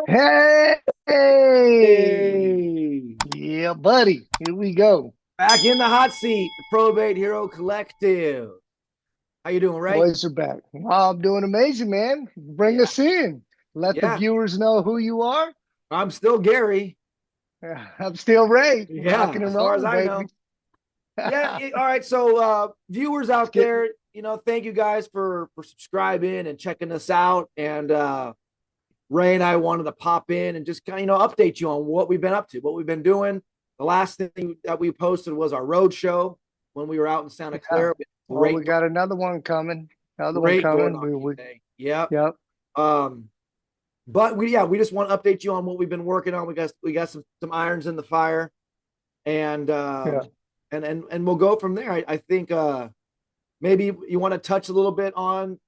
Hey, hey, Hey, yeah, buddy. Here we go. back in the hot seat, the Probate Hero Collective. How you doing, Ray? Boys are back. Wow, I'm doing amazing, man. Bring Yeah, us in. Let the yeah. viewers know who you are. I'm still Gary. I'm still Ray, Yeah, rocking and as far as rolling, I baby. know. Yeah. All right. So, viewers Let's out get there, thank you guys for subscribing and checking us out. And Ray and I wanted to pop in and just kind of update you on what we've been up to, what we've been doing. The last thing that we posted was our road show when we were out in Santa yeah. Clara. Well, we Great, got another one coming. Another one great door coming. We, knocking we, day. Yep. yep. Um, but we just want to update you on what we've been working on. We got some irons in the fire, and Yeah. we'll go from there. I think maybe you want to touch a little bit on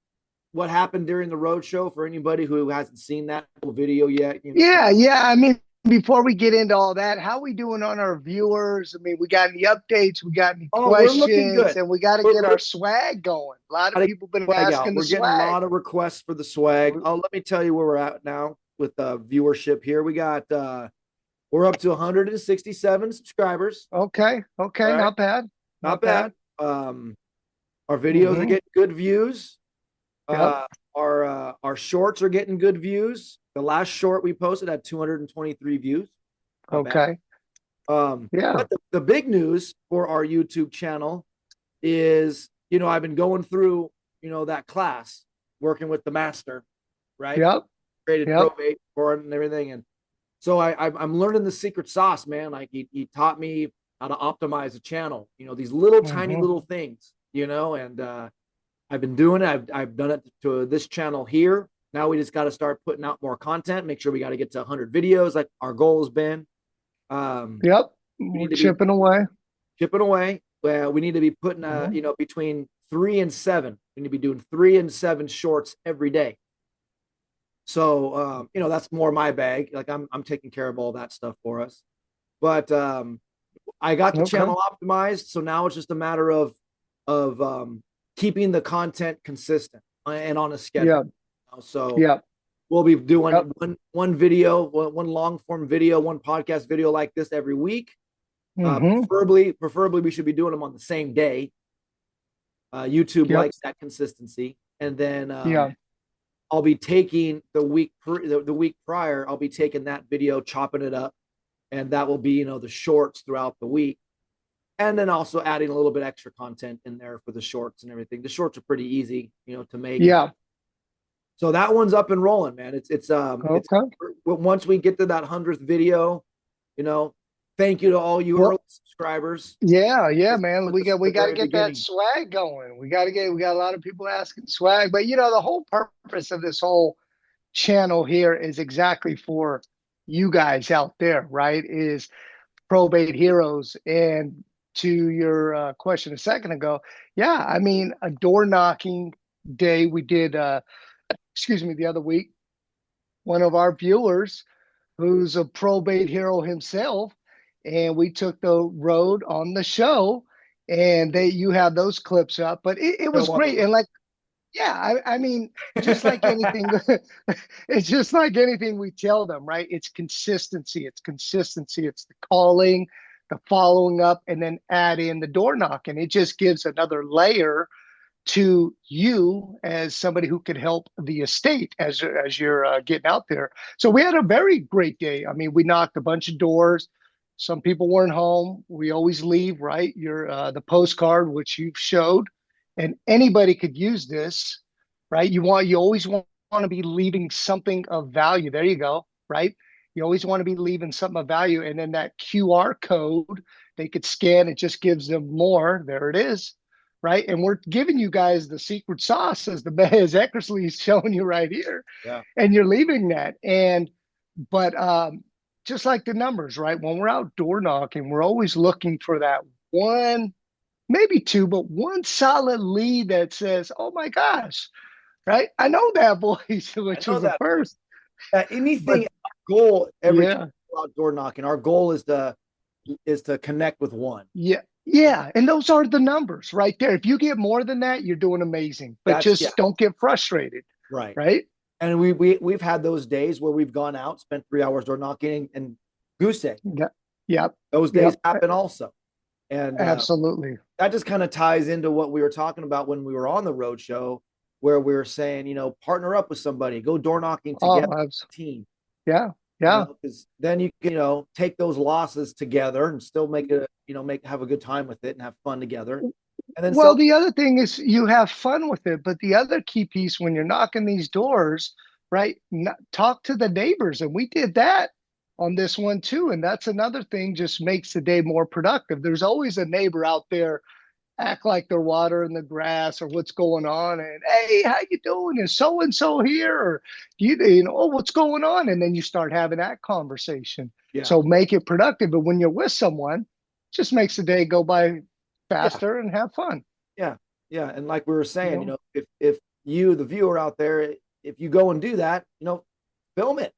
what happened during the road show for anybody who hasn't seen that video yet. Yeah, yeah. I mean, before we get into all that, how we doing on our viewers? I mean, we got any updates? We got any Oh, we're looking questions? good. And we got to get We're our swag going. A lot of got people been swag out. asking the We're getting a swag. lot of requests for the swag. Oh, let me tell you where we're at now with viewership here. We're up to 167 subscribers. Okay, All okay, right, not bad, not not bad. bad. Our videos are Mm-hmm. getting good views. Yep. Our shorts are getting good views. The last short we posted had 223 views. Not bad. Okay. Yeah. But the big news for our YouTube channel is, I've been going through, that class, working with the master, right? Yep. Created Yep. probate for it and everything. And so I'm learning the secret sauce, man. Like he taught me how to optimize a channel, these little tiny Mm-hmm. little things, and I've been doing it. I've done it to this channel here. Now we just got to start putting out more content. Make sure we got to get to 100 videos, like our goal has been. Um, Yep. we We're need to be chipping away. chipping away. We need to be putting, Mm-hmm. between 3 and 7. We need to be doing 3 and 7 shorts every day. So, that's more my bag. Like I'm taking care of all that stuff for us. But I got the Okay. channel optimized, so now it's just a matter of keeping the content consistent and on a schedule. Yep. So Yep. we'll be doing Yep. one video, one long form video, one podcast video like this every week. Mm-hmm. Preferably, we should be doing them on the same day. YouTube Yep. likes that consistency, and then Yeah. I'll be taking the week prior. I'll be taking that video, chopping it up, and that will be the shorts throughout the week, and then also adding a little bit extra content in there for the shorts and everything. The shorts are pretty easy, to make. Yeah. So that one's up and rolling, man. It's Okay. once we get to that 100th video, you know, thank you to all you early Well, subscribers. yeah, yeah, This man. put this at We the got to very get that beginning. swag going. We got a lot of people asking swag, but the whole purpose of this whole channel here is exactly for you guys out there, right? Is probate heroes. And to your question a second ago, yeah, I mean, a door knocking day we did, excuse me, the other week, one of our viewers who's a probate hero himself, and we took the road on the show, and you have those clips up, but it Show was on the great. And road. like, yeah, I mean, just like anything, it's just like anything we tell them, right? It's consistency. It's consistency. It's the calling, the following up, and then add in the door knocking. It just gives another layer to you as somebody who could help the estate as you're getting out there. So we had a very great day. I mean, we knocked a bunch of doors. Some people weren't home. We always leave, right? Your the postcard which you've showed, and anybody could use this, right? You always want to be leaving something of value. There you go, right? You always want to be leaving something of value, and then that QR code they could scan. It just gives them more. There it is, right? And we're giving you guys the secret sauce as the as Eckersley is showing you right here, Yeah. and you're leaving that. And but just like the numbers, right? When we're out door knocking, we're always looking for that one, maybe two, but one solid lead that says, "Oh my gosh, right? I know that voice," I which know was the that voice. first. Anything But our goal every time yeah, we go out door knocking, our goal is to connect with one. yeah, yeah, and those are the numbers right there. If you get more than that, you're doing amazing. But That's yeah, just don't get frustrated, right. right? And we've had those days where we've gone out, spent 3 hours door knocking and goose egg. Yep. Yep. Those days Yep. happen also. And Absolutely. that just kind of ties into what we were talking about when we were on the road show, where we were saying, partner up with somebody, go door knocking together, Oh, team, yeah. Yeah. because then you can, take those losses together and still make it, have a good time with it and have fun together. And then Well, sell. the other thing is you have fun with it, but the other key piece when you're knocking these doors, right? Talk to the neighbors, and we did that on this one too. And that's another thing, just makes the day more productive. There's always a neighbor out there act like they're watering the grass or what's going on, and hey, how you doing? Is so and so here? Or oh, what's going on? And then you start having that conversation. Yeah. So make it productive. But when you're with someone, it just makes the day go by Yeah. faster and have fun. Yeah. Yeah. And like we were You saying, know? if you, the viewer out there, if you go and do that, film it,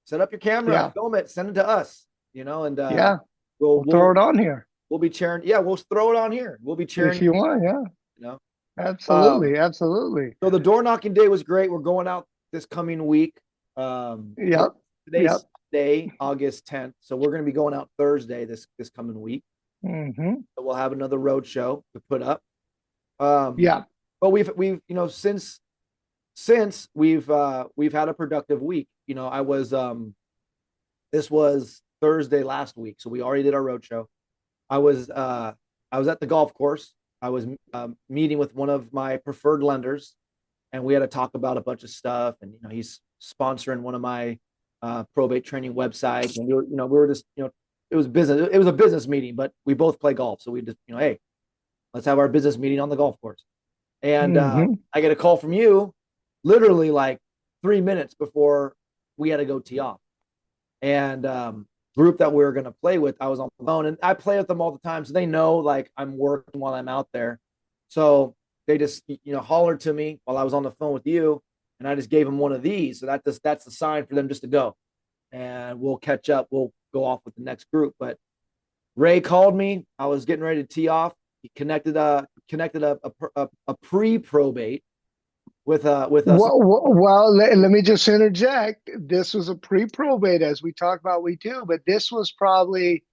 set up your camera, Yeah, film it, send it to us, and yeah. we'll, We'll throw it we'll, on here we'll be cheering. Yeah. We'll throw it on here. We'll be if cheering, you want. Yeah, you know, um, absolutely, absolutely. so the door knocking day was great. We're going out this coming week. Yep, yep. Today's day, August 10th. So we're going to be going out Thursday this coming week. Hmm. So we'll have another road show to put up. Um, Yeah. but we've since we've had a productive week. I was this was Thursday last week, so we already did our road show. I was uh I was at the golf course. I was meeting with one of my preferred lenders, and we had to talk about a bunch of stuff. And he's sponsoring one of my probate training websites, and we were just it was business. It was a business meeting, but we both play golf, so we just hey, let's have our business meeting on the golf course. And Hmm. I get a call from you, literally like 3 minutes before we had to go tee off. And group that we were going to play with, I was on the phone, and I play with them all the time, so they know like I'm working while I'm out there. So they just hollered to me while I was on the phone with you, and I just gave them one of these. So that's the sign for them just to go, and we'll catch up. We'll go off with the next group. But Ray called me. I was getting ready to tee off. He connected a pre probate with us. Well, let me just interject. This was a pre-probate, as we talked about, we do, but this was probably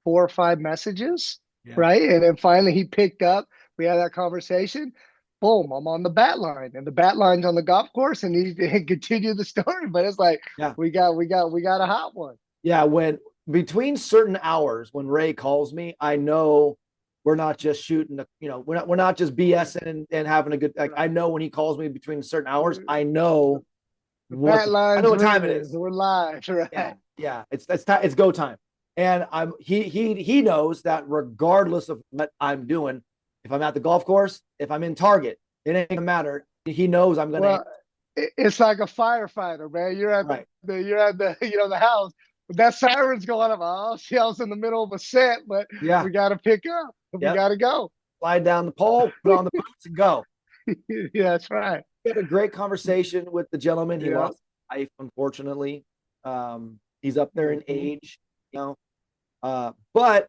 4 or 5 messages, Yeah, right? And then finally he picked up. We had that conversation. Boom, I'm on the bat line, and the bat line's on the golf course, and he continued the story. But it's like yeah, we got a hot one. yeah. When between certain hours, when Ray calls me, I know we're not just shooting the, we're not just BSing and having a good. Like I know when he calls me between certain hours, I know The what bat the, I know line's what time it ringing. is. We're live, Yeah, right? yeah. It's go time. And he knows that regardless of what I'm doing, if I'm at the golf course, if I'm in Target, it ain't gonna matter. He knows I'm gonna Well, it's like a firefighter, man. right. You're at the the house. That siren's going off. Oh, shell's in the middle of a set, but Yeah. we got to pick up. We Yep. got to go. Slide down the pole, put on the boots, and go. Yeah, that's right. We had a great conversation with the gentleman. He Yeah. lost his life, unfortunately. He's up there in Mhm. age, but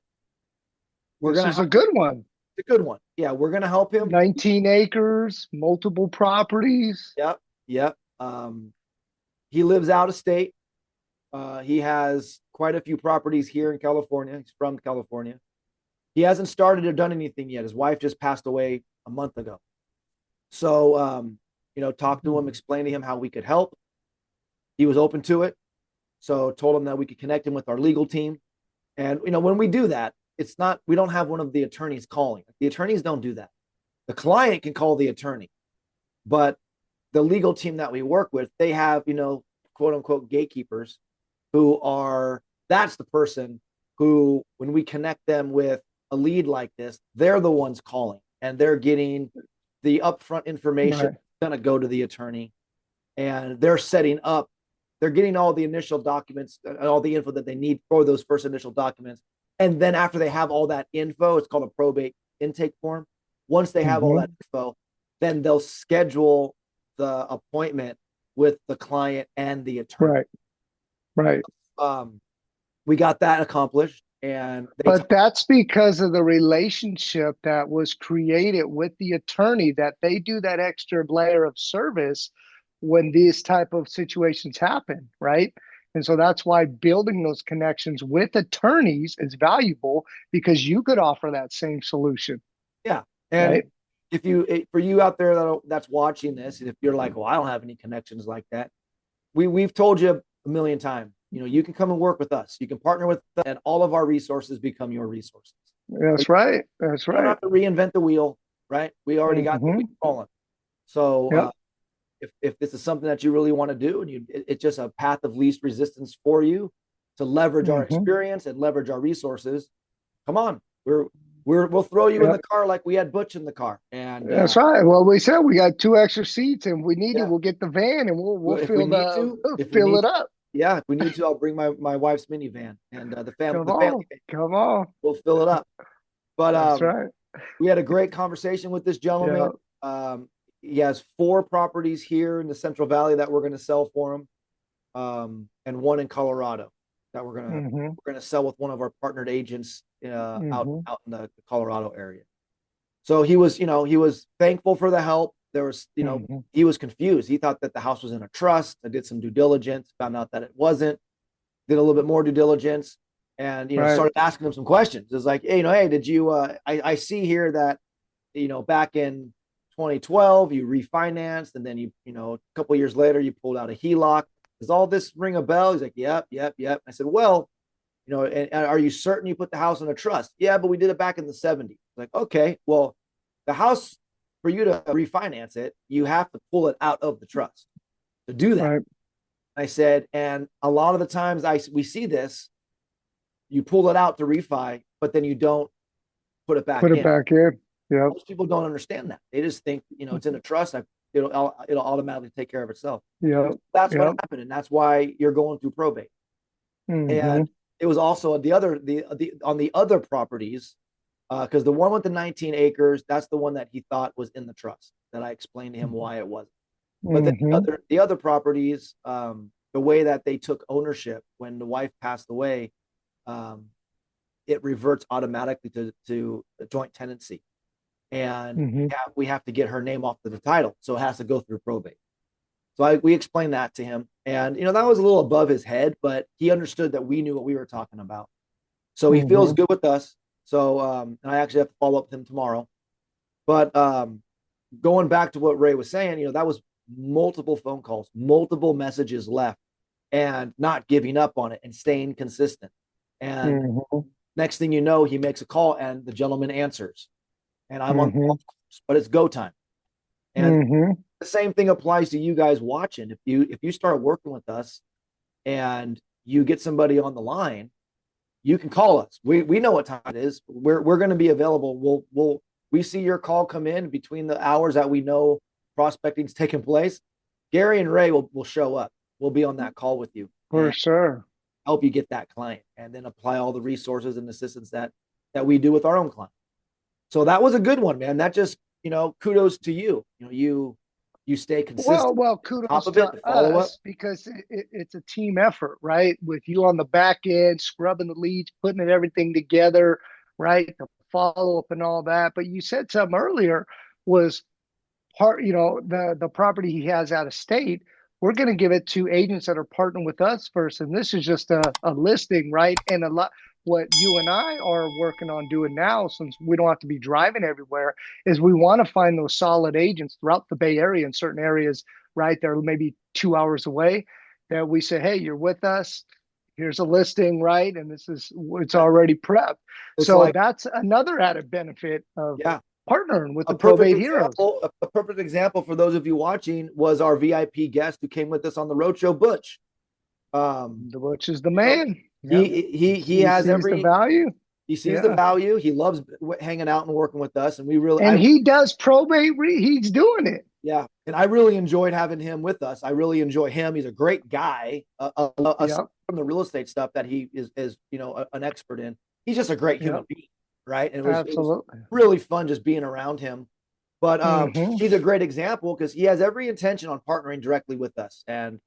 we're This gonna was a help. good one. It's a good one. Yeah, we're gonna help him. 19 acres, multiple properties. Yep, yep. He lives out of state. He has quite a few properties here in California. He's from California. He hasn't started or done anything yet. His wife just passed away a month ago. So, talked to him, explained to him how we could help. He was open to it. So, told him that we could connect him with our legal team. And, when we do that, it's not, we don't have one of the attorneys calling. The attorneys don't do that. The client can call the attorney, but the legal team that we work with, they have, quote unquote gatekeepers who are, that's the person who, when we connect them with a lead like this, they're the ones calling and they're getting the upfront information Right. going to go to the attorney, and they're setting up, they're getting all the initial documents and all the info that they need for those first initial documents. And then after they have all that info, it's called a probate intake form. Once they have all that Hmm. info, then they'll schedule the appointment with the client and the attorney. Right. Right. Um, we got that accomplished, and But that's because of the relationship that was created with the attorney, that they do that extra layer of service when these type of situations happen, right? And so that's why building those connections with attorneys is valuable, because you could offer that same solution, Yeah. And right? if you, for you out there that's watching this, and if you're like, well, I don't have any connections like that, we've told you a million times, you can come and work with us. You can partner with us, and all of our resources become your resources. So That's right. That's you don't right. have to reinvent the wheel, right? We already got the wheel Hmm. rolling. So Yep. if this is something that you really want to do, and it's just a path of least resistance for you to leverage our Hmm. experience and leverage our resources, come on. We'll throw you in Yep. the car like we had Butch in the car. And That's right. Well, we said we got two extra seats, and we need it. yeah, We'll get the van, and we'll if we need to, fill it up. yeah, if we need to, I'll bring my wife's minivan, and Come the family on, van. come on. We'll fill it up. But That's right. we had a great conversation with this Yeah. gentleman. He has 4 properties here in the Central Valley that we're going to sell for him, and 1 in Colorado that Hmm. we're gonna sell with one of our partnered agents Hmm. out in the Colorado area. So he was thankful for the help. There was, Hmm. he was confused. He thought that the house was in a trust. I did some due diligence, found out that it wasn't. Did a little bit more due diligence, and Right. started asking him some questions. It's like, hey, hey, did you? I see here that back in 2012 you refinanced, and then a couple years later you pulled out a HELOC. Does all this ring a bell? He's like, yep, yep, yep. I said, well, and are you certain you put the house in a trust? Yeah, but we did it back in the 70s. Like, okay, well, the house, for you to refinance it, you have to pull it out of the trust to do that. Right. I said, and a lot of the times we see this, you pull it out to refi, but then you don't put it back Put it in. back in. Yep. Most people don't understand that. They just think, it's in a trust. It'll automatically take care of itself. Yep. That's what Yep. happened, and that's why you're going through probate. Hmm. And it was also the on the other properties, because the one with the 19 acres, that's the one that he thought was in the trust. That I explained to him why it wasn't. But then Hmm. the other properties, the way that they took ownership when the wife passed away, um, it reverts automatically to a joint tenancy, and Hmm. we have to get her name off the title, so it has to go through probate. So we explained that to him, and that was a little above his head, but he understood that we knew what we were talking about. So he feels Hmm. good with us. So and I actually have to follow up with him tomorrow. But going back to what Ray was saying, that was multiple phone calls, multiple messages left, and not giving up on it and staying consistent. And Hmm. next thing you know, he makes a call and the gentleman answers, and I'm on the Hmm. call, but it's go time. And Hmm. the same thing applies to you guys watching. If you start working with us and you get somebody on the line, you can call us. We know what time it is. We're going to be available. We see your call come in between the hours that we know prospecting's taking place. Gary and Ray will show up. We'll be on that call with you For and sure. help you get that client, and then apply all the resources and assistance that we do with our own client. So that was a good one, man. That just, kudos to you. You stay consistent, Well, top kudos of it, to to follow up. us, because it's a team effort, right? With you on the back end, scrubbing the leads, putting everything together, right? The follow up and all that. But you said something earlier was the property he has out of state. We're going to give it to agents that are partnering with us first, and this is just a listing, right? And a lot what you and I are working on doing now, since we don't have to be driving everywhere, is we want to find those solid agents throughout the Bay Area in certain areas, right? They're maybe 2 hours away, that we say, hey, you're with us. Here's a listing, right? And it's Yeah. already prepped. It's So like, that's another added benefit of yeah, partnering with a the perfect probate heroes. example. A perfect example for those of you watching was our VIP guest who came with us on the roadshow, Butch. The Butch is the You know, man. Yep. he He has sees the every value. he sees the Yeah. value. He loves hanging out and working with us, and And he does probate. He's doing it. yeah, and I really enjoyed having him with us. I really enjoy him. He's a great guy. Aside Yep. from the real estate stuff that he is an expert in, he's just a great human Yep. being, right? And it was Absolutely. really fun just being around him. But Hmm. he's a great example because he has every intention on partnering directly with us, and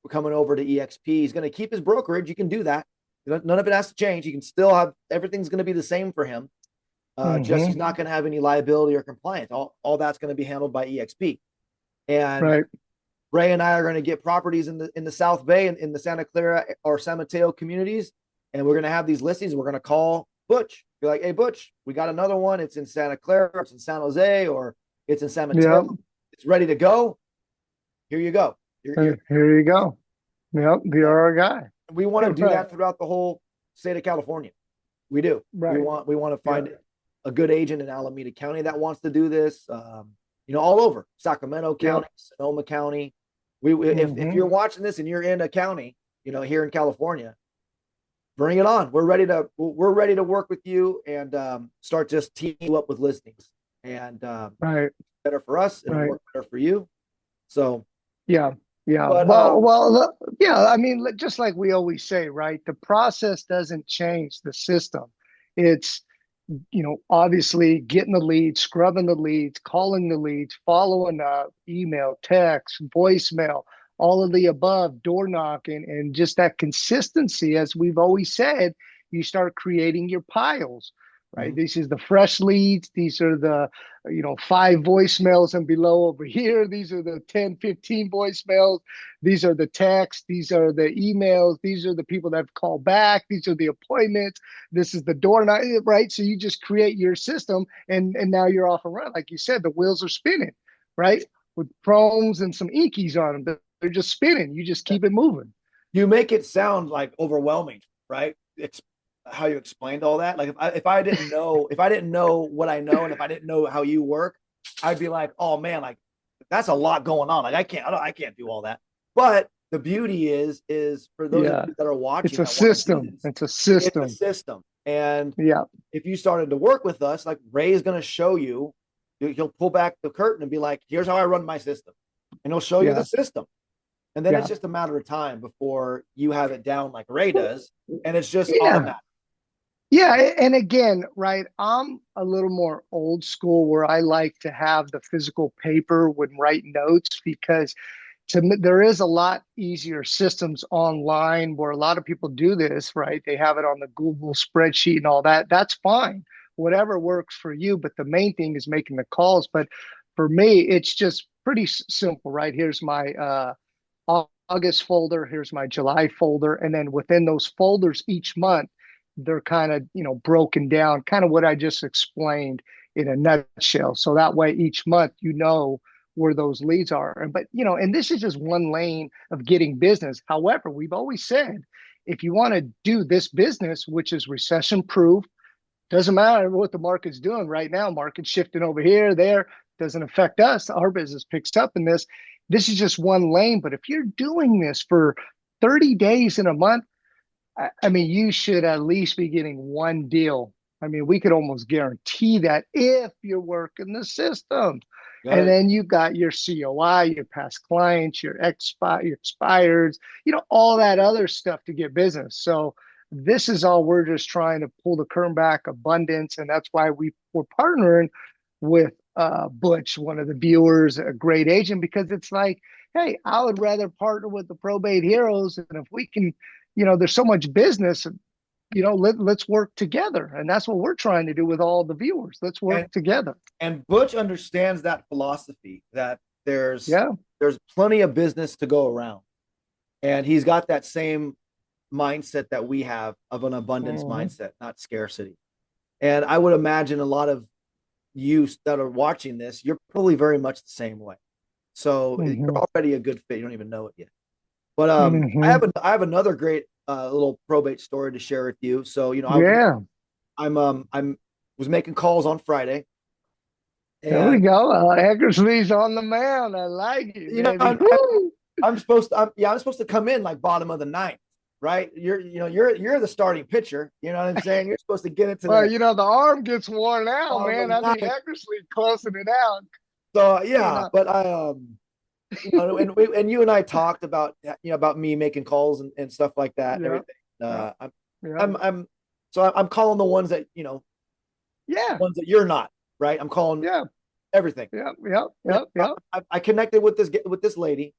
we're coming over to EXP. He's going to keep his brokerage. You can do that. None of it has to change. He can still have everything's going to be the same for him. Just he's Hmm. not going to have any liability or compliance. All that's going to be handled by EXP. And Right. Ray and I are going to get properties in the South Bay and in the Santa Clara or San Mateo communities, and we're going to have these listings. We're going to call Butch. Be like, hey, Butch, we got another one. It's in Santa Clara, it's in San Jose, or it's in San Mateo. Yep. It's ready to go. Here you go. Here you go. Yep. You're our guy. We want to do Right. that throughout the whole state of California. We do. Right. We want to find a good agent in Alameda County that wants to do this. All over Sacramento County, Sonoma County. If you're watching this and you're in a county, here in California, bring it on. We're ready to work with you and start just teaming you up with listings. And right. better for us, it'll work better for you. So yeah. But, yeah. I mean, just like we always say, right? The process doesn't change the system. It's, obviously getting the leads, scrubbing the leads, calling the leads, following up, email, text, voicemail, all of the above, door knocking, and just that consistency. As we've always said, you start creating your piles, right? This is the fresh leads. These are the, 5 voicemails and below over here. These are the 10, 15 voicemails. These are the texts. These are the emails. These are the people that have called back. These are the appointments. This is the door knock, right? So you just create your system and now you're off and running. Like you said, the wheels are spinning, right? With chromes and some inkies on them. They're just spinning. You just keep it moving. You make it sound like overwhelming, right? It's how you explained all that. Like if I didn't know what I know, and if I didn't know how you work, I'd be like, oh man, like that's a lot going on. Like I can't do all that. But the beauty is for those of you that are watching, it's a system. It's a system. It's a system. And yeah, if you started to work with us, like Ray is going to show you, he'll pull back the curtain and be like, here's how I run my system. And he'll show you the system. And then it's just a matter of time before you have it down like Ray does. And it's just automatic. Yeah. And again, right, I'm a little more old school where I like to have the physical paper when writing notes because there is a lot easier systems online where a lot of people do this, right? They have it on the Google spreadsheet and all that. That's fine. Whatever works for you. But the main thing is making the calls. But for me, it's just pretty simple, right? Here's my August folder. Here's my July folder. And then within those folders each month, they're kind of, broken down, kind of what I just explained in a nutshell. So that way each month, where those leads are. But, and this is just one lane of getting business. However, we've always said, if you want to do this business, which is recession proof, doesn't matter what the market's doing right now, market's shifting over here, there, doesn't affect us. Our business picks up in this. This is just one lane. But if you're doing this for 30 days in a month, I mean, you should at least be getting one deal. I mean, we could almost guarantee that if you're working the system. And then you've got your COI, your past clients, your expireds, all that other stuff to get business. So this is all we're just trying to pull the curtain back, abundance. And that's why we're partnering with Butch, one of the viewers, a great agent, because it's like, hey, I would rather partner with the Probate Heroes. And if we can, there's so much business, let's work together. And that's what we're trying to do with all the viewers. Let's work together. And Butch understands that philosophy that there's plenty of business to go around. And he's got that same mindset that we have of an abundance mindset, not scarcity. And I would imagine a lot of you that are watching this, you're probably very much the same way. So you're already a good fit. You don't even know it yet. But I have another great little probate story to share with you. So I was making calls on Friday. There we go. Eckersley's on the mound. I like it. I'm supposed to come in like bottom of the ninth, right? You're the starting pitcher. You know what I'm saying? You're supposed to get into the arm gets worn out, man. I think Eckersley closing it out. So but I and you and I talked about about me making calls and stuff like that and everything. I'm calling the ones that ones that you're not, right? I'm calling everything. I connected with this lady,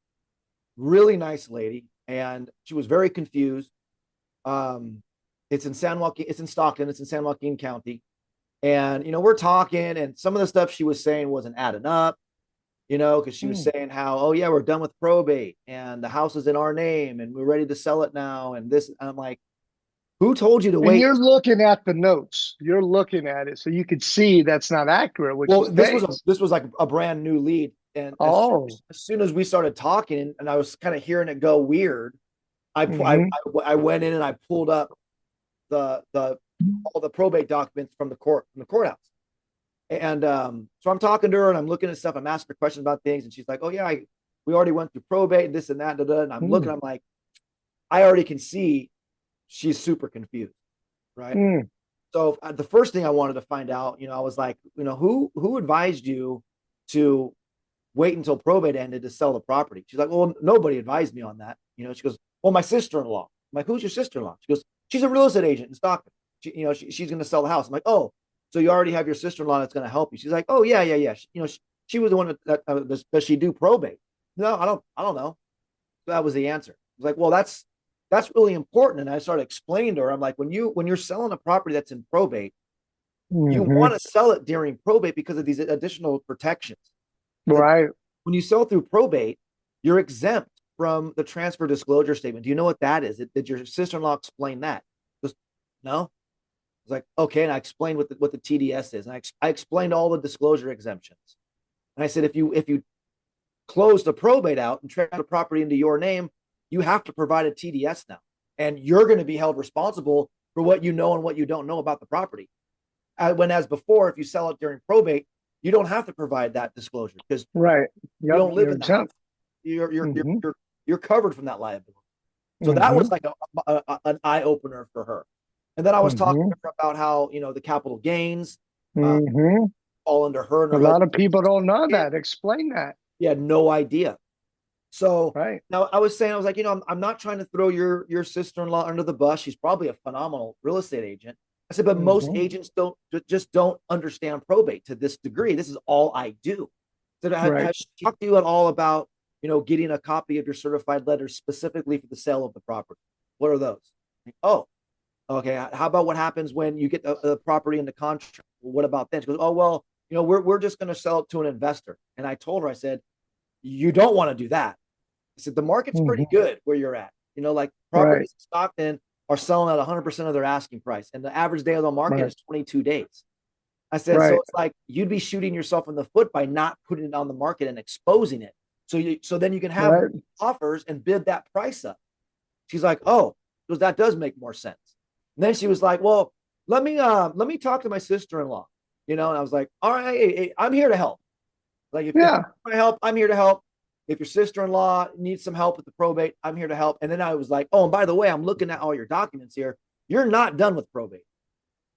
really nice lady, and she was very confused. It's in Stockton, it's in San Joaquin County. And we're talking, and some of the stuff she was saying wasn't adding up. because she was Mm. saying how, oh yeah, we're done with probate and the house is in our name and we're ready to sell it now. And this, I'm like, who told you to And wait? you're looking at the notes. You're looking at it, so you could see that's not accurate what Well, she's saying. this was like a brand new lead. And Oh. as soon as we started talking and I was kind of hearing it go weird, Hmm. I went in and I pulled up the all the probate documents from the courthouse. And so I'm talking to her and I'm looking at stuff. I'm asking her questions about things, and she's like, "Oh yeah, we already went through probate and this and that." Da, da. And I'm looking. Mm. I'm like, I already can see she's super confused, right? Mm. So the first thing I wanted to find out, I was like, who advised you to wait until probate ended to sell the property? She's like, well, nobody advised me on that. She goes, well, my sister-in-law. I'm like, who's your sister-in-law? She goes, she's a real estate agent in Stockton. She's going to sell the house. I'm like, oh, so you already have your sister-in-law that's going to help you. She's like, oh yeah, yeah, yeah. She was the one does she do probate? No, I don't know. So that was the answer. I was like, well, that's really important. And I started explaining to her, I'm like, when you're selling a property that's in probate, you Hmm. want to sell it during probate because of these additional protections. Right. When you sell through probate, you're exempt from the transfer disclosure statement. Do you know what that is? Did your sister-in-law explain that? Just no. I was like, okay, and I explained what the TDS is, and I explained all the disclosure exemptions. And I said, if you close the probate out and transfer the property into your name, you have to provide a TDS now, and you're going to be held responsible for what you know and what you don't know about the property. When as before, if you sell it during probate, you don't have to provide that disclosure because Right. you Yep. don't live You're in the house. exempt. You're you're you're Hmm. you're, you're covered from that liability. So that Hmm. was like an eye opener for her. And then I was talking Hmm. to her about how the capital gains uh, Hmm. fall under her and A her lot husband. of people don't know that. Explain that. He had no idea. So Right. now I was saying, I was like, I'm not trying to throw your sister-in-law under the bus. She's probably a phenomenal real estate agent. I said, but most Hmm. agents don't understand probate to this degree. This is all I do. So Right. has she talked to you at all about, getting a copy of your certified letter specifically for the sale of the property? What are those? Like, oh, okay. How about what happens when you get the property into contract? Well, what about then? She goes, oh, well, we're just going to sell it to an investor. And I told her, I said, you don't want to do that. I said, the market's pretty Hmm. good where you're at. Like Right. properties in Stockton are selling at 100% of their asking price. And the average day on the market Right. is 22 days. I said, so Right. it's like you'd be shooting yourself in the foot by not putting it on the market and exposing it. So then you can have Right. offers and bid that price up. She's like, oh, because that does make more sense. And then she was like, well, let me talk to my sister-in-law. And I was like, all right, hey, I'm here to help. Like if you Yeah. want help, I'm here to help. If your sister-in-law needs some help with the probate, I'm here to help. And then I was like, oh, and by the way, I'm looking at all your documents here. You're not done with probate.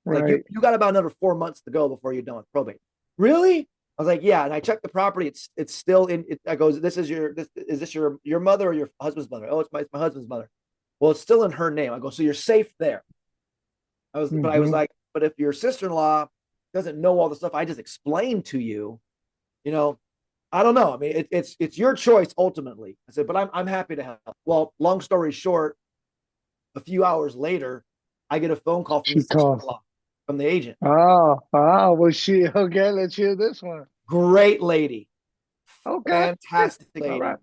Like you Right. you got about another 4 months to go before you're done with probate. Really? I was like, yeah. And I checked the property. It's still in. I goes, is this your mother or your husband's mother? Oh, it's my husband's mother. Well, it's still in her name. I go, so you're safe there. But I was Hmm. like, but if your sister-in-law doesn't know all the stuff I just explained to you, you know, I don't know. I mean, it's your choice ultimately. I said, but I'm happy to help. Well, long story short, a few hours later, I get a phone call from the She called. sister-in-law, from the agent. Oh, oh, was she okay? Let's hear this one. Great lady, Okay. fantastic All right. lady.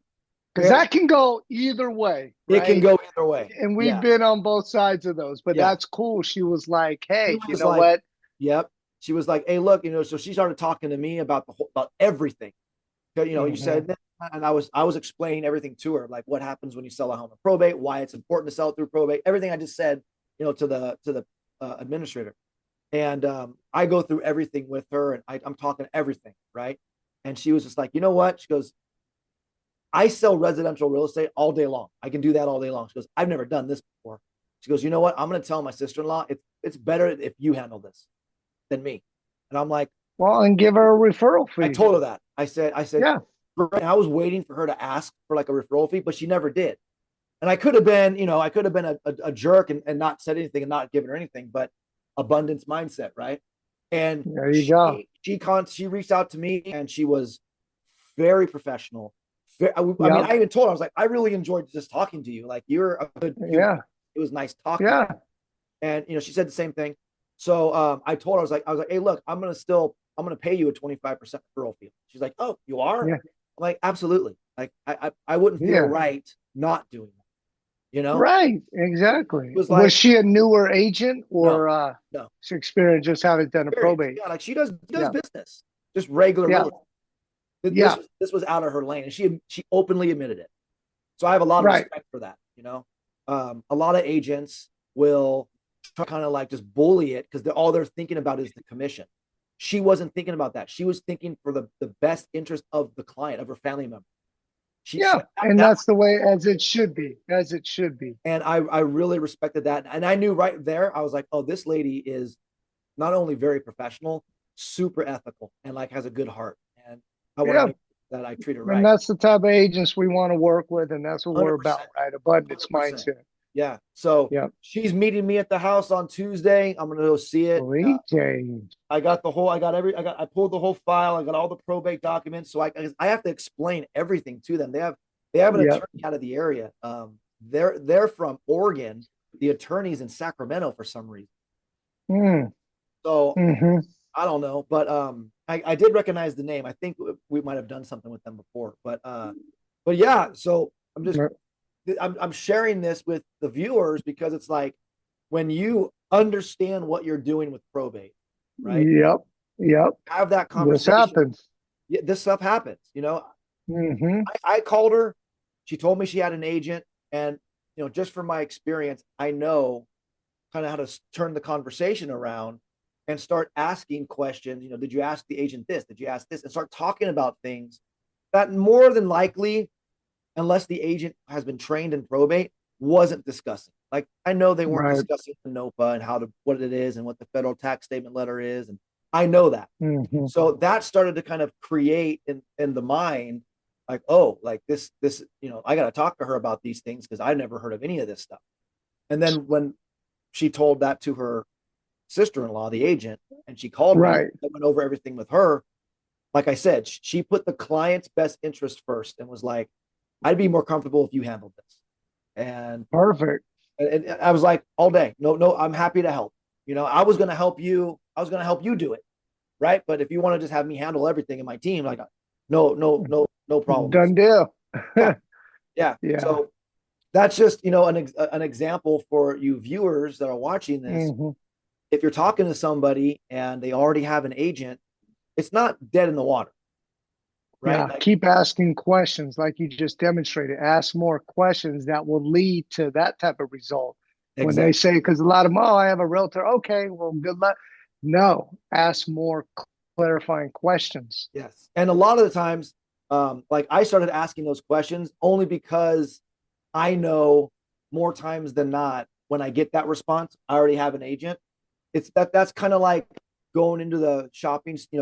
Because Very, that can go either way, it can right? go either way. And we've Yeah, been on both sides of those, but yeah. that's cool. She was like, She hey, you was know like, what? yep. She was like, hey, look, so she started talking to me about about everything. You Hmm. said, and I was explaining everything to her, like what happens when you sell a home in probate, why it's important to sell it through probate, everything I just said, to the administrator. And I go through everything with her, and I'm talking everything, right? And she was just like, you know what? She goes, I sell residential real estate all day long. I can do that all day long. She goes, I've never done this before. She goes, you know what? I'm going to tell my sister-in-law it's better if you handle this than me. And I'm like, Well, and give her a referral I fee. told her that. I said, Yeah. and I was waiting for her to ask for like a referral fee, but she never did. And I could have been a jerk and not said anything and not given her anything, but abundance mindset, right? And There you go. she reached out to me and she was very professional. I mean, Yep. I even told her, I was like, I really enjoyed just talking to you. Like you're a good human. Yeah. It was nice talking to you. Yeah. And she said the same thing. So I told her, I was like, hey, look, I'm gonna pay you a 25% referral fee. She's like, oh, you are? Yeah. like, absolutely. Like I wouldn't feel Yeah. right not doing that. You know, Right. it Exactly. was Was like, she a newer agent no, or no she experienced just having done a experience. probate? Yeah, like she does Yeah. business, just regular Yeah. real estate. This Yeah. was this was out of her lane, and she openly admitted it. So I have a lot of Right. respect for that. A lot of agents will kind of like just bully it because all they're thinking about is the commission. She wasn't thinking about that. She was thinking for the best interest of the client, of her family member. She Yeah. And that that's the way as it should be, as it should be. and I really respected that. And I knew right there, I was like, oh, this lady is not only very professional, super ethical, and like has a good heart. And I want to Yeah. make that I treat her And right. that's the type of agents we want to work with. And that's what we're about, 100%. right? Abundance 100%. mindset. Yeah. So Yeah. she's meeting me at the house on Tuesday. I'm gonna go see it. Sweet James. I pulled the whole file. I got all the probate documents. So I have to explain everything to them. They have an Yeah. attorney out of the area. They're from Oregon. The attorney's in Sacramento for some reason. Mm. So Hmm. I don't know, but I did recognize the name. I think we might have done something with them before, but yeah. So I'm sharing this with the viewers because it's like when you understand what you're doing with probate, right? Yep. Yep. Have that This conversation. happens. Yeah, this stuff happens. Hmm. I called her. She told me she had an agent, and just from my experience, I know kind of how to turn the conversation around and start asking questions. Did you ask the agent this? Did you ask this? And start talking about things that more than likely, unless the agent has been trained in probate, wasn't discussing. Like I know they weren't Right. discussing the NOPA and what it is and what the federal tax statement letter is, and I know that. Hmm. So that started to kind of create in the mind, like, oh, like this, I got to talk to her about these things because I've never heard of any of this stuff. And then when she told that to her sister-in-law, the agent, and she called me, Right. I went over everything with her. Like I said, she put the client's best interest first and was like, I'd be more comfortable if you handled this. And, Perfect. and I was like, all day, no, no, I'm happy to help. I was going to help you. I was going to help you do it. Right. But if you want to just have me handle everything in my team, like, no, no, no, no problem. Done deal. Yeah. Yeah. Yeah. So that's just, an example for you viewers that are watching this. Hmm. If you're talking to somebody and they already have an agent, it's not dead in the water. Right. Yeah. Keep asking questions like you just demonstrated. Ask more questions that will lead to that type of result. When they Exactly. say, because a lot of them, oh, I have a realtor. Okay, well, good luck. No, ask more clarifying questions. Yes. And a lot of the times, like I started asking those questions only because I know more times than not, when I get that response, I already have an agent. That's kind of like going into the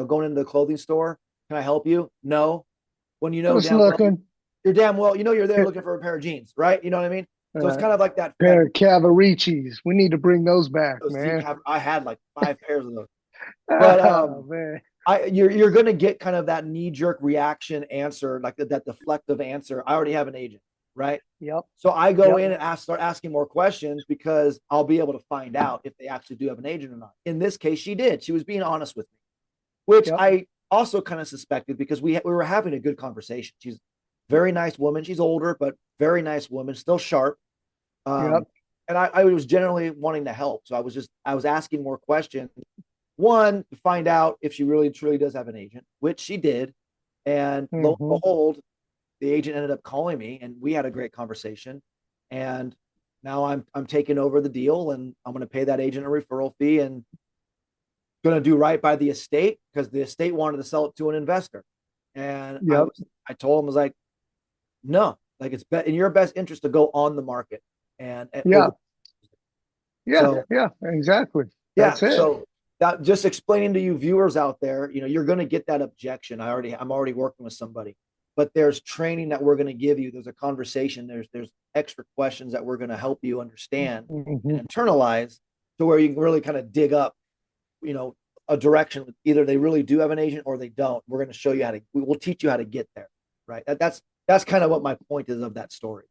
going into the clothing store. Can I help you? No. When Just damn well looking. you're damn well, you're there looking for a pair of jeans, right? You know what I mean? So it's Uh, kind of like that pair of Cavaricis. We need to bring those back, those man. I had like 5 pairs of those. But Oh, man. you're going to get kind of that knee jerk reaction answer, like that deflective answer. I already have an agent, right? Yep. So I go Yep. in and start asking more questions because I'll be able to find out if they actually do have an agent or not. In this case, she did. She was being honest with me, which Yep. I also kind of suspected because we were having a good conversation. She's a very nice woman. She's older, but very nice woman, still sharp. Yep. And I was generally wanting to help. So I was asking more questions. One, to find out if she really truly does have an agent, which she did. And lo Hmm. and behold, the agent ended up calling me and we had a great conversation. And now I'm taking over the deal and I'm going to pay that agent a referral fee and going to do right by the estate because the estate wanted to sell it to an investor. And Yep. I told him, I was like, no, like it's in your best interest to go on the market and Yeah. over. Yeah. So Yeah. Exactly. yeah, That's it. so that just explaining to you viewers out there, you're going to get that objection. I'm already working with somebody, but there's training that we're going to give you. There's a conversation. There's extra questions that we're going to help you understand Hmm. and internalize to where you can really kind of dig up, you know, a direction. Either they really do have an agent or they don't. We're going to show you we'll teach you how to get there. Right. That's kind of what my point is of that story.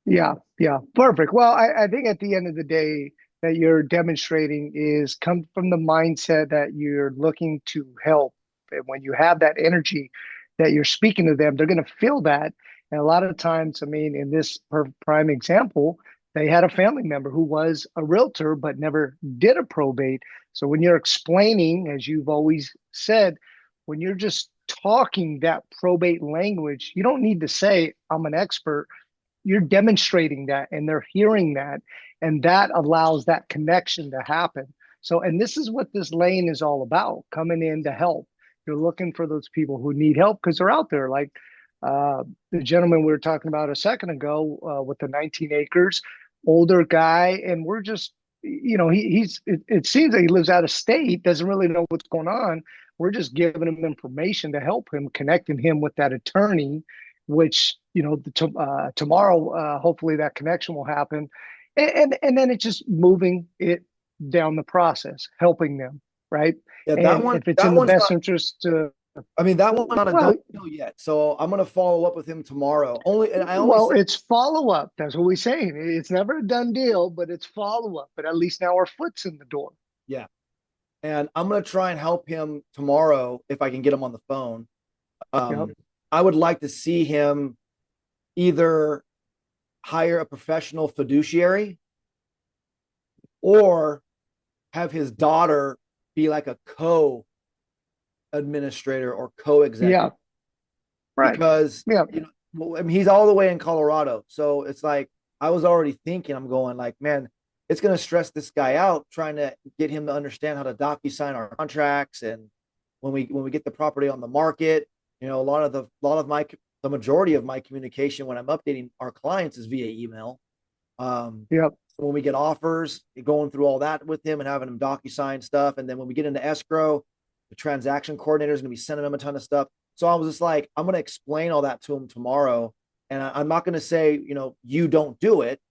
Yeah. Yeah. Perfect. Well, I think at the end of the day, that you're demonstrating is come from the mindset that you're looking to help. And when you have that energy, that you're speaking to them, they're going to feel that. And a lot of times, I mean, in this prime example, they had a family member who was a realtor but never did a probate. So when you're explaining, as you've always said, when you're just talking that probate language, you don't need to say, I'm an expert. You're demonstrating that and they're hearing that. And that allows that connection to happen. So, and this is what this lane is all about, coming in to help. You're looking for those people who need help because they're out there. Like uh, the gentleman we were talking about a second ago with the 19 acres, older guy. And we're just, it seems that he lives out of state, doesn't really know what's going on. We're just giving him information to help him, connecting him with that attorney, which, tomorrow, hopefully that connection will happen. And then it's just moving it down the process, helping them, right? Yeah, And if it's in that the one's best not. interest to, I mean, that one's not a done well, deal yet. So I'm gonna follow up with him tomorrow. And I only well, say, it's follow up. That's what we're saying. It's never a done deal, but it's follow up. But at least now our foot's in the door. yeah. And I'm gonna try and help him tomorrow if I can get him on the phone. Yep. I would like to see him either hire a professional fiduciary or have his daughter be like a co administrator or co Yeah. executive Right. because Yeah. I mean, he's all the way in Colorado. So it's like I was already thinking, I'm going like, man, it's going to stress this guy out trying to get him to understand how to docu-sign our contracts. And when we get the property on the market, a lot of my the majority of my communication when I'm updating our clients is via email. Yep. So when we get offers, going through all that with him and having him docu-sign stuff, and then when we get into escrow, the transaction coordinator is going to be sending him a ton of stuff. So I was just like, I'm going to explain all that to him tomorrow, and I'm not going to say, you don't do it.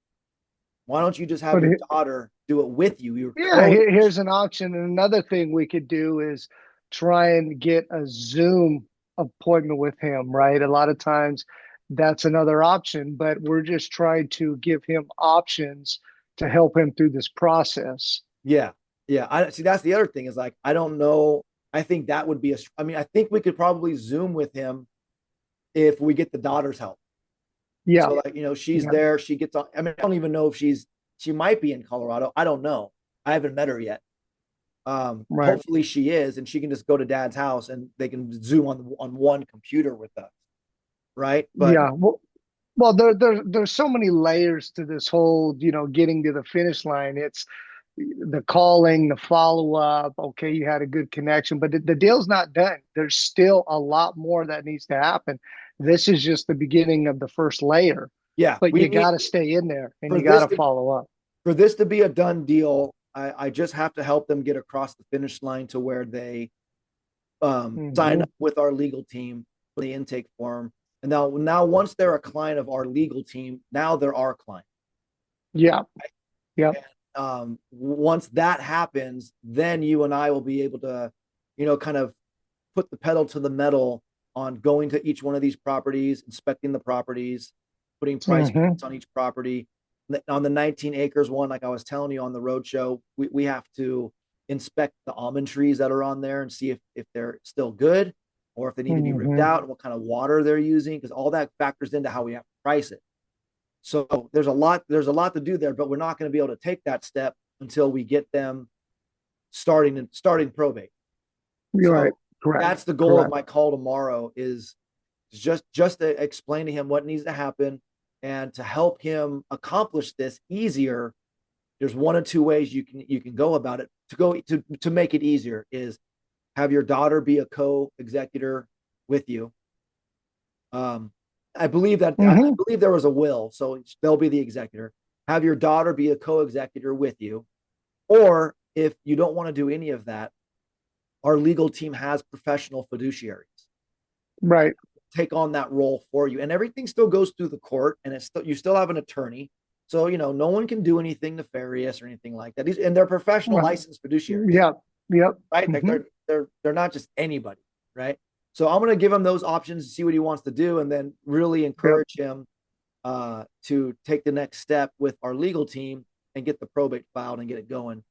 Why don't you just have But your daughter do it with you? Your yeah, co. here's an option. And another thing we could do is try and get a Zoom appointment with him, right? A lot of times that's another option, but we're just trying to give him options to help him through this process. Yeah, yeah. I see. That's the other thing is like I don't know. I think that would be a. I mean, I think we could probably Zoom with him if we get the daughter's help. Yeah, So like, she's yeah, there. She gets on. I mean, I don't even know if she might be in Colorado. I don't know. I haven't met her yet. right. Hopefully she is, and she can just go to dad's house and they can Zoom on one computer with us, right? But Yeah. Well, there's so many layers to this whole, getting to the finish line. It's the calling, the follow up. Okay, you had a good connection, but the deal's not done. There's still a lot more that needs to happen. This is just the beginning of the first layer, yeah, but we you need got to stay in there and for you got this to to follow up. for this to be a done deal. I just have to help them get across the finish line to where they sign Hmm. up with our legal team for the intake form. And now once they're a client of our legal team, now they're our client. Yeah. Yep. And once that happens, then you and I will be able to, kind of put the pedal to the metal on going to each one of these properties, inspecting the properties, putting price Hmm. points on each property. On the 19 acres one, like I was telling you on the road show, we have to inspect the almond trees that are on there and see if they're still good or if they need to be ripped Hmm. out and what kind of water they're using, because all that factors into how we have to price it. So there's a lot to do there, but we're not going to be able to take that step until we get them starting probate. You're right. So Correct. that's the goal of Correct. my call tomorrow is just to explain to him what needs to happen and to help him accomplish this easier. There's one or two ways you can go about it to make it easier is have your daughter be a co-executor with you. Um, I Hmm. believe there was a will, so they'll be the executor. Have your daughter be a co-executor with you, or if you don't want to do any of that, our legal team has professional fiduciaries Right. take on that role for you, and everything still goes through the court, and you still have an attorney, so no one can do anything nefarious or anything like that. And they're professional Right. licensed fiduciaries, Yep. Yep. right? Like Hmm. they're not just anybody, right? So I'm going to give him those options to see what he wants to do, and then really Yep. encourage him to take the next step with our legal team and get the probate filed and get it going.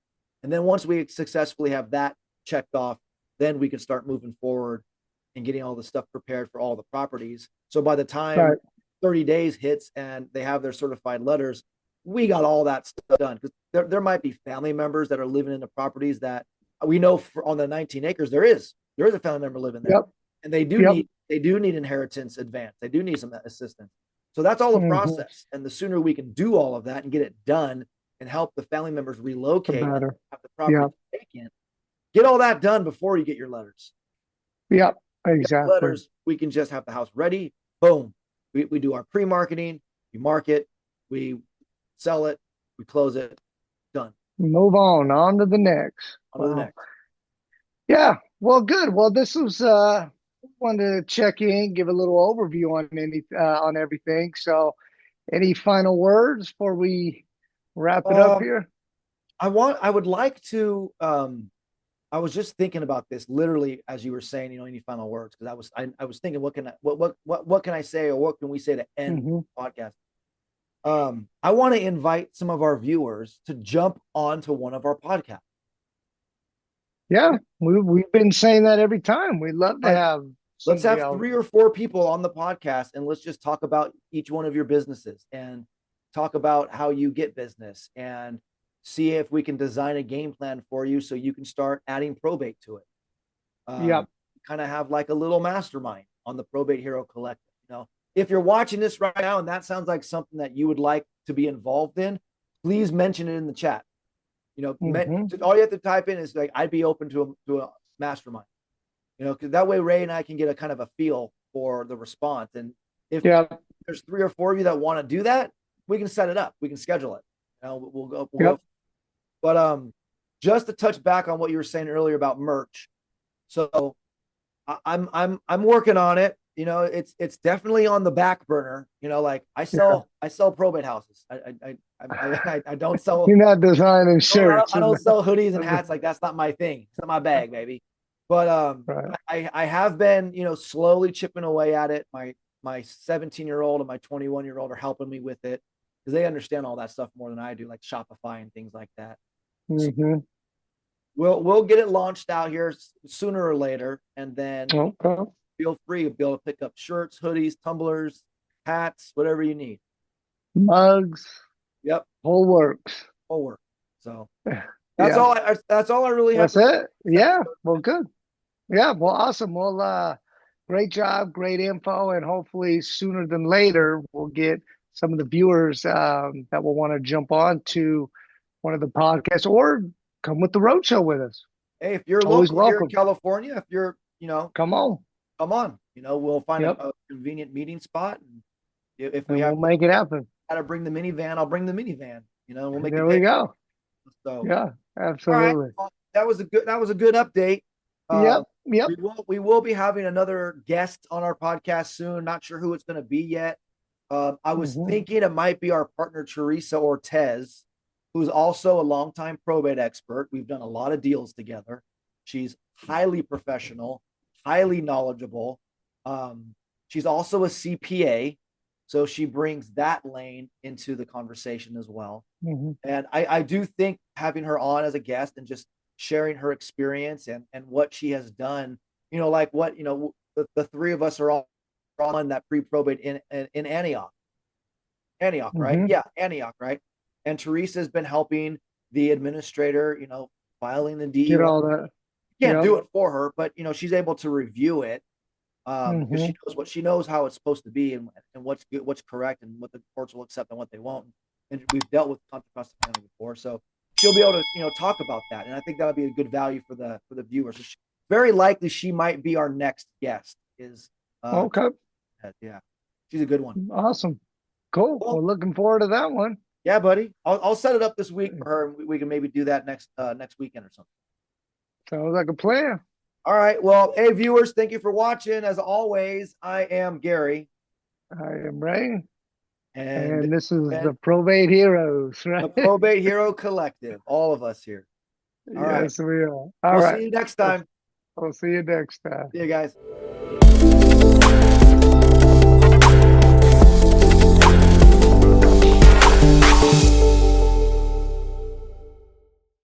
And then once we successfully have that checked off, then we can start moving forward and getting all the stuff prepared for all the properties. So by the time Right. 30 days hits and they have their certified letters, we got all that stuff done. Because there might be family members that are living in the properties that we know on the 19 acres there is a family member living there, Yep. and they Yep. do need inheritance advance. They do need some assistance. So that's all a Hmm. process. And the sooner we can do all of that and get it done and help the family members The relocate and better. have the property Yep. vacant, get all that done before you get your letters. Yep. Get the Exactly. letters, we can just have the house ready. Boom. We do our pre-marketing, we market, we sell it, we close it, done. Move on to the next. On to the Well, next. yeah. Well, good. Well, this was wanted to check in, give a little overview on on everything. So, any final words before we wrap it up Um, here? I would like to I was just thinking about this literally as you were saying, any final words, because I was thinking what can I say or what can we say to end Hmm. the podcast? I want to invite some of our viewers to jump onto one of our podcasts. Yeah, we've been saying that every time. We'd love to Like, have let's somebody have else. 3 or 4 people on the podcast and let's just talk about each one of your businesses and talk about how you get business and see if we can design a game plan for you so you can start adding probate to it. Yep. Kind of have like a little mastermind on the Probate Hero Collective. If you're watching this right now and that sounds like something that you would like to be involved in, please mention it in the chat. Hmm. All you have to type in is like, I'd be open to a mastermind, because that way Ray and I can get a kind of a feel for the response. And if Yep. there's 3 or 4 of you that want to do that, we can set it up. We can schedule it. We'll go. Yep. But just to touch back on what you were saying earlier about merch. So I'm working on it. It's definitely on the back burner. Like Yeah. I sell probate houses. I don't sell You're not designing shirts. I don't sell hoodies and hats. Like that's not my thing. It's not my bag, baby. But Right. I have been slowly chipping away at it. My 17-year-old and my 21-year-old are helping me with it because they understand all that stuff more than I do, like Shopify and things like that. So Hmm. we'll get it launched out here sooner or later, and then Okay. feel free to be able to pick up shirts, hoodies, tumblers, hats, whatever you need. Mugs, Yep, whole works. will work. So Yeah. that's all I really have That's to say it. this Yeah. episode. Well, good. Yeah. Well, awesome. Well, great job, great info, and hopefully sooner than later we'll get some of the viewers that will want to jump on to one of the podcasts or come with the roadshow with us. Hey, if you're Always local here in welcome. California, if you're Come on. come on. We'll find Yep. a convenient meeting spot. And if we And have we'll make it happen. to bring the minivan, I'll bring the minivan. We'll make it There we big. go. So, Yeah. all right. Absolutely. Well, that was a good update. Yep. Yep. We will be having another guest on our podcast soon. Not sure who it's going to be yet. I was Hmm. thinking it might be our partner Teresa Ortez, who's also a longtime probate expert. We've done a lot of deals together. She's highly professional, highly knowledgeable. She's also a CPA, so she brings that lane into the conversation as well. Hmm. And I do think having her on as a guest and just sharing her experience and what she has done, like what, the 3 of us are all on that pre-probate in Antioch. Antioch, right? Hmm. Yeah, Antioch, right? And Teresa's been helping the administrator, filing the Get DE1. all that. Can't Yep. do it for her, but she's able to review it because Hmm. she knows how it's supposed to be and what's good, what's correct, and what the courts will accept and what they won't. And we've dealt with contra costa family before, so she'll be able to talk about that, and I think that'll be a good value for the viewers. So very likely she might be our next guest. Is Okay. yeah, she's a good one. Awesome. Cool. Well, We're looking forward to that one. yeah, buddy, I'll set it up this week for her, and we can maybe do that next weekend or something. Sounds like a plan. All right. Well, hey, viewers, thank you for watching. As always, I am Gary. I am Ray. And, And this is and the Probate Heroes, the right? Probate Hero Collective, all of us here. All right. Yes, we are. All We'll right. see you next time. We'll see you next time. See you guys.